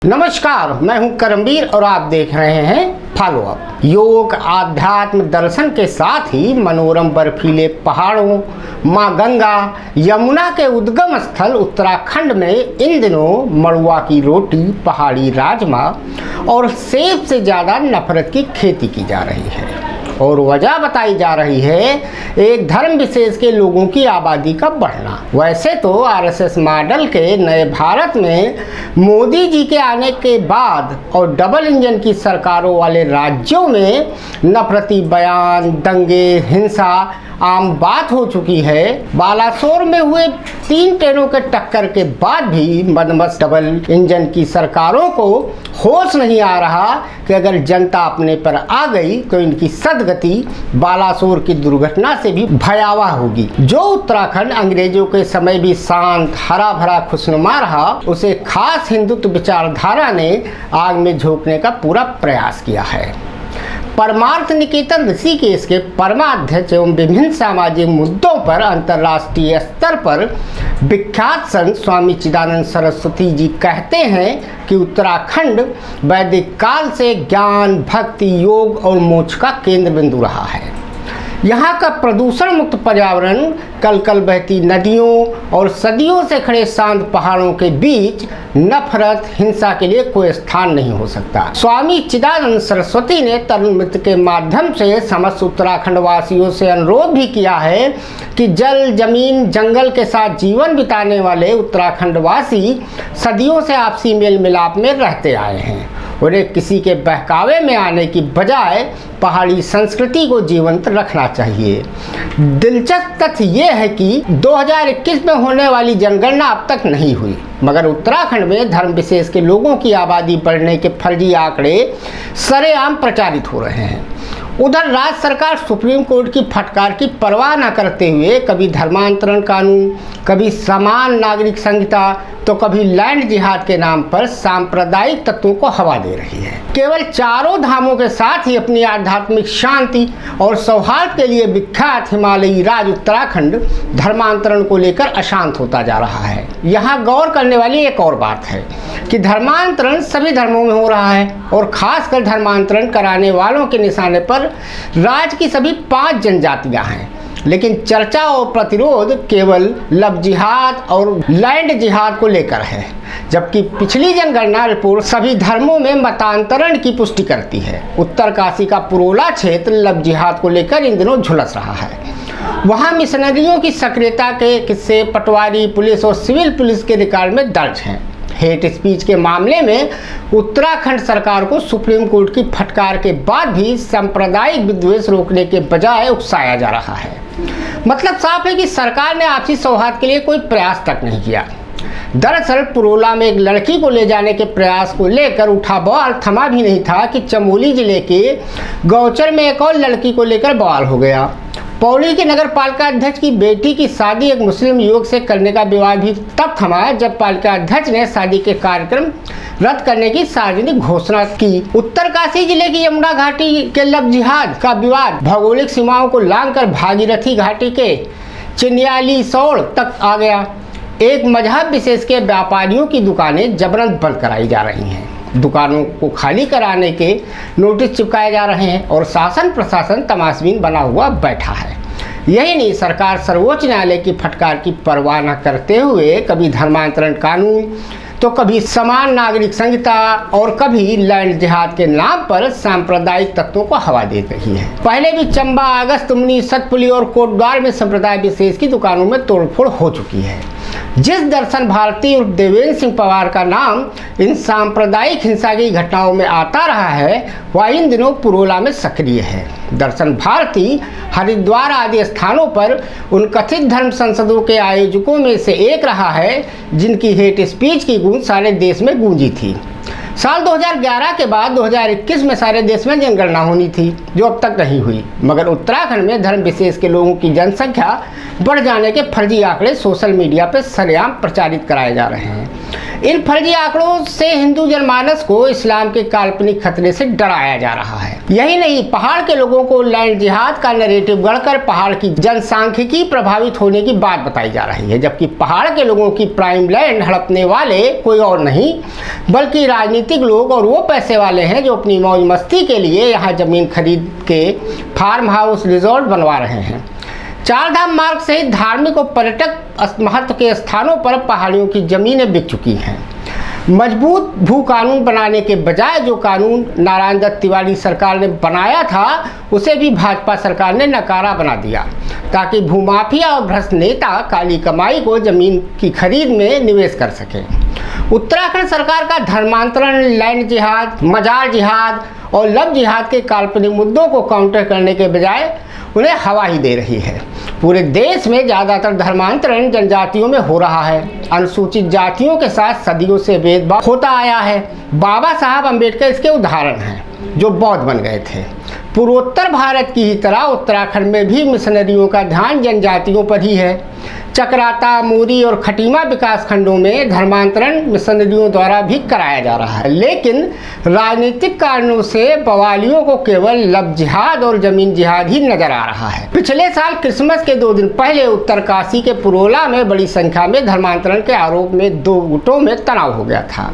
नमस्कार, मैं हूं करमवीर और आप देख रहे हैं फॉलो अप। योग, आध्यात्म, दर्शन के साथ ही मनोरम बर्फीले पहाड़ों, मां गंगा, यमुना के उद्गम स्थल उत्तराखंड में इन दिनों मड़ुआ की रोटी, पहाड़ी राजमा और सेब से ज़्यादा नफरत की खेती की जा रही है। और वजह बताई जा रही है एक धर्म विशेष के लोगों की आबादी का बढ़ना। वैसे तो आरएसएस मॉडल के नए भारत में मोदी जी के आने के बाद और डबल इंजन की सरकारों वाले राज्यों में नफरती बयान, दंगे, हिंसा आम बात हो चुकी है। बालासोर में हुए 3 ट्रेनों के टक्कर के बाद भी मदमस्त डबल इंजन की सरकारों को होश नहीं आ रहा कि अगर जनता अपने पर आ गई तो इनकी सदगति बालासोर की दुर्घटना से भी भयावह होगी। जो उत्तराखंड अंग्रेजों के समय भी शांत, हरा भरा, खुशनुमा रहा, उसे खास हिंदुत्व विचारधारा ने आग में झोंकने का पूरा प्रयास किया है। परमार्थ निकेतन ऋषिकेश के परमाध्यक्ष एवं विभिन्न सामाजिक मुद्दों पर अंतर्राष्ट्रीय स्तर पर विख्यात संत स्वामी चिदानंद सरस्वती जी कहते हैं कि उत्तराखंड वैदिक काल से ज्ञान, भक्ति, योग और मोक्ष का केंद्र बिंदु रहा है। यहाँ का प्रदूषण मुक्त पर्यावरण, कल कल बहती नदियों और सदियों से खड़े शांत पहाड़ों के बीच नफरत, हिंसा के लिए कोई स्थान नहीं हो सकता। स्वामी चिदानंद सरस्वती ने तरुण मित्र के माध्यम से समस्त उत्तराखंड वासियों से अनुरोध भी किया है कि जल, जमीन, जंगल के साथ जीवन बिताने वाले उत्तराखंड वासी सदियों से आपसी मेल मिलाप में रहते आए हैं। उन्हें किसी के बहकावे में आने की बजाय पहाड़ी संस्कृति को जीवंत रखना चाहिए। दिलचस्प तथ्य ये है कि 2021 में होने वाली जनगणना अब तक नहीं हुई, मगर उत्तराखंड में धर्म विशेष के लोगों की आबादी बढ़ने के फर्जी आंकड़े सरेआम प्रचारित हो रहे हैं। उधर राज्य सरकार सुप्रीम कोर्ट की फटकार की परवाह न करते हुए कभी धर्मांतरण कानून, कभी समान नागरिक संहिता तो कभी लैंड जिहाद के नाम पर सांप्रदायिक तत्वों को हवा दे रही है। केवल चारों धामों के साथ ही अपनी आध्यात्मिक शांति और सौहार्द के लिए विख्यात हिमालयी राज्य उत्तराखंड धर्मांतरण को लेकर अशांत होता जा रहा है। यहाँ गौर करने वाली एक और बात है कि धर्मांतरण सभी धर्मों में हो रहा है और खासकर धर्मांतरण कराने वालों के निशाने पर राज्य की सभी 5 जनजातियां हैं, लेकिन चर्चा और प्रतिरोध केवल लव जिहाद और लैंड जिहाद को लेकर है, जबकि पिछली जनगणना रिपोर्ट सभी धर्मों में मतांतरण की पुष्टि करती है। उत्तरकाशी का पुरोला क्षेत्र लव जिहाद को लेकर इन दिनों झुलस रहा है। वहां मिशनरियों की सक्रियता के किस्से पटवारी पुलिस और सिविल पुलिस के रिकॉर्ड में दर्ज हैं। हेट स्पीच के मामले में उत्तराखंड सरकार को सुप्रीम कोर्ट की फटकार के बाद भी सांप्रदायिक विद्वेष रोकने के बजाय उकसाया जा रहा है। मतलब साफ है कि सरकार ने आपसी सौहार्द के लिए कोई प्रयास तक नहीं किया। दरअसल पुरोला में एक लड़की को ले जाने के प्रयास को लेकर उठा बवाल थमा भी नहीं था कि चमोली जिले के गौचर में एक और लड़की को लेकर बवाल हो गया। पौड़ी के नगर पालिका अध्यक्ष की बेटी की शादी एक मुस्लिम युवक से करने का विवाद भी तब थमा जब पालिका अध्यक्ष ने शादी के कार्यक्रम रद्द करने की सार्वजनिक घोषणा की। उत्तरकाशी जिले की यमुना घाटी के लव जिहाद का विवाद भौगोलिक सीमाओं को लांघकर भागीरथी घाटी के चिन्यालीसौड़ तक आ गया। एक मजहब विशेष के व्यापारियों की दुकानें जबरन बंद कराई जा रही हैं, दुकानों को खाली कराने के नोटिस चिपकाए जा रहे हैं और शासन प्रशासन तमाशबीन बना हुआ बैठा है। यही नहीं, सरकार सर्वोच्च न्यायालय की फटकार की परवाह न करते हुए कभी धर्मांतरण कानून तो कभी समान नागरिक संहिता और कभी लैंड जिहाद के नाम पर सांप्रदायिक तत्वों को हवा दे रही है। पहले भी चंबा, अगस्तमुनि, सतपुली और कोटद्वार में संप्रदाय विशेष की दुकानों में तोड़फोड़ हो चुकी है। जिस दर्शन भारती और देवेंद्र सिंह पवार का नाम इन सांप्रदायिक हिंसा की घटनाओं में आता रहा है, वह इन दिनों पुरोला में सक्रिय है। दर्शन भारती हरिद्वार आदि स्थानों पर उन कथित धर्म संसदों के आयोजकों में से एक रहा है जिनकी हेट स्पीच की गूंज सारे देश में गूंजी थी। साल 2011 के बाद 2021 में सारे देश में जनगणना होनी थी, जो अब तक नहीं हुई, मगर उत्तराखंड में धर्म विशेष के लोगों की जनसंख्या बढ़ जाने के फर्जी आंकड़े सोशल मीडिया पर सरेआम प्रचारित कराए जा रहे हैं। इन फर्जी आंकड़ों से हिंदू जनमानस को इस्लाम के काल्पनिक खतरे से डराया जा रहा है। यही नहीं, पहाड़ के लोगों को लैंड जिहाद का नैरेटिव गढ़कर पहाड़ की जनसांख्यिकी प्रभावित होने की बात बताई जा रही है, जबकि पहाड़ के लोगों की प्राइम लैंड हड़पने वाले कोई और नहीं बल्कि राजनीतिक लोग और वो पैसे वाले हैं जो अपनी मौज मस्ती के लिए यहाँ जमीन खरीद के फार्म हाउस रिजॉर्ट बनवा रहे हैं। चारधाम मार्ग सहित धार्मिक और पर्यटक महत्व के स्थानों पर पहाड़ियों की जमीनें बिक चुकी हैं। मजबूत भू कानून बनाने के बजाय जो कानून नारायण दत्त तिवारी सरकार ने बनाया था उसे भी भाजपा सरकार ने नकारा बना दिया ताकि भूमाफिया और भ्रष्ट नेता काली कमाई को जमीन की खरीद में निवेश कर सके। उत्तराखंड सरकार का धर्मांतरण, लैंड जिहाद, मजार जिहाद और लव जिहाद के काल्पनिक मुद्दों को काउंटर करने के बजाय उन्हें हवा ही दे रही है। पूरे देश में ज़्यादातर धर्मांतरण जनजातियों में हो रहा है। अनुसूचित जातियों के साथ सदियों से भेदभाव होता आया है। बाबा साहब अम्बेडकर इसके उदाहरण हैं जो बौद्ध बन गए थे। पूर्वोत्तर भारत की ही तरह उत्तराखंड में भी मिशनरियों का ध्यान जनजातियों पर ही है। चकराता, मोरी और खटीमा विकास खंडों में धर्मांतरण मिशनरियों द्वारा भी कराया जा रहा है, लेकिन राजनीतिक कारणों से बवालियों को केवल लव जिहाद और जमीन जिहाद ही नजर आ रहा है। पिछले साल क्रिसमस के 2 दिन पहले उत्तरकाशी के पुरोला में बड़ी संख्या में धर्मांतरण के आरोप में 2 गुटों में तनाव हो गया था,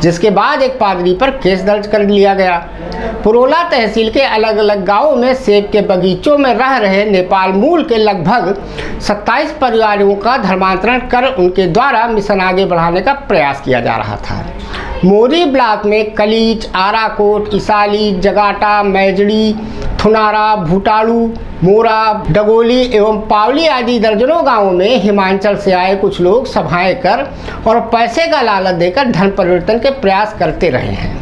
जिसके बाद एक पादरी पर केस दर्ज कर लिया गया। पुरोला तहसील के अलग अलग गांवों में सेब के बगीचों में रह रहे नेपाल मूल के लगभग 27 परिवारों का धर्मांतरण कर उनके द्वारा मिशन आगे बढ़ाने का प्रयास किया जा रहा था। मोरी ब्लॉक में कलीच, आराकोट, इसाली, जगाटा, मैजड़ी, थुनारा, भूटाड़ू, मोरा, डगोली एवं पावली आदि दर्जनों गांवों में हिमाचल से आए कुछ लोग सभाएं कर और पैसे का लालच देकर धन परिवर्तन के प्रयास करते रहे हैं।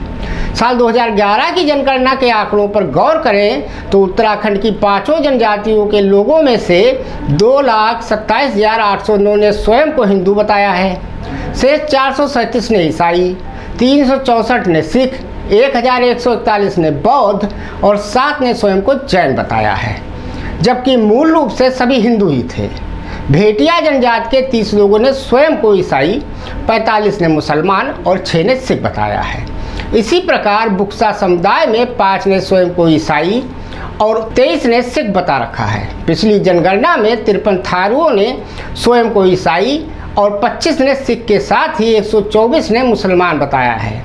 साल 2011 की जनगणना के आंकड़ों पर गौर करें तो उत्तराखंड की 5 जनजातियों के लोगों में से 2,27,809 ने स्वयं को हिंदू बताया है, शेष 437 ने ईसाई, 364 ने सिख, 1,141 ने बौद्ध और 7 ने स्वयं को जैन बताया है, जबकि मूल रूप से सभी हिंदू ही थे। भेटिया जनजाति के 30 लोगों ने स्वयं को ईसाई, 45 ने मुसलमान और 6 ने सिख बताया है। इसी प्रकार बुक्सा समुदाय में 5 ने स्वयं को ईसाई और 23 ने सिख बता रखा है। पिछली जनगणना में 53 थारुओं ने स्वयं को ईसाई और 25 ने सिख के साथ ही 124 ने मुसलमान बताया है।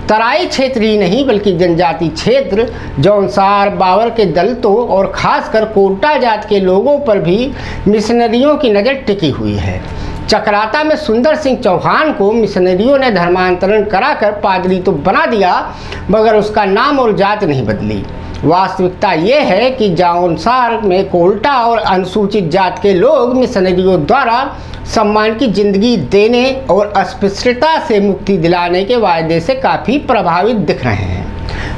तराई क्षेत्र ही नहीं बल्कि जनजाति क्षेत्र, जौनसार, बावर के दलितों और खासकर कोटा जात के लोगों पर भी मिशनरियों की नज़र टिकी हुई है। चकराता में सुंदर सिंह चौहान को मिशनरियों ने धर्मांतरण कराकर पादरी तो बना दिया मगर उसका नाम और जात नहीं बदली। वास्तविकता ये है कि जौनसार में कोल्टा और अनुसूचित जात के लोग मिशनरियों द्वारा सम्मान की जिंदगी देने और अस्पृश्यता से मुक्ति दिलाने के वायदे से काफ़ी प्रभावित दिख रहे हैं।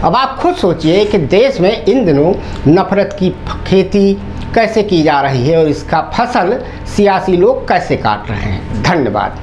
अब आप खुद सोचिए कि देश में इन दिनों नफरत की खेती कैसे की जा रही है और इसका फसल सियासी लोग कैसे काट रहे हैं। धन्यवाद।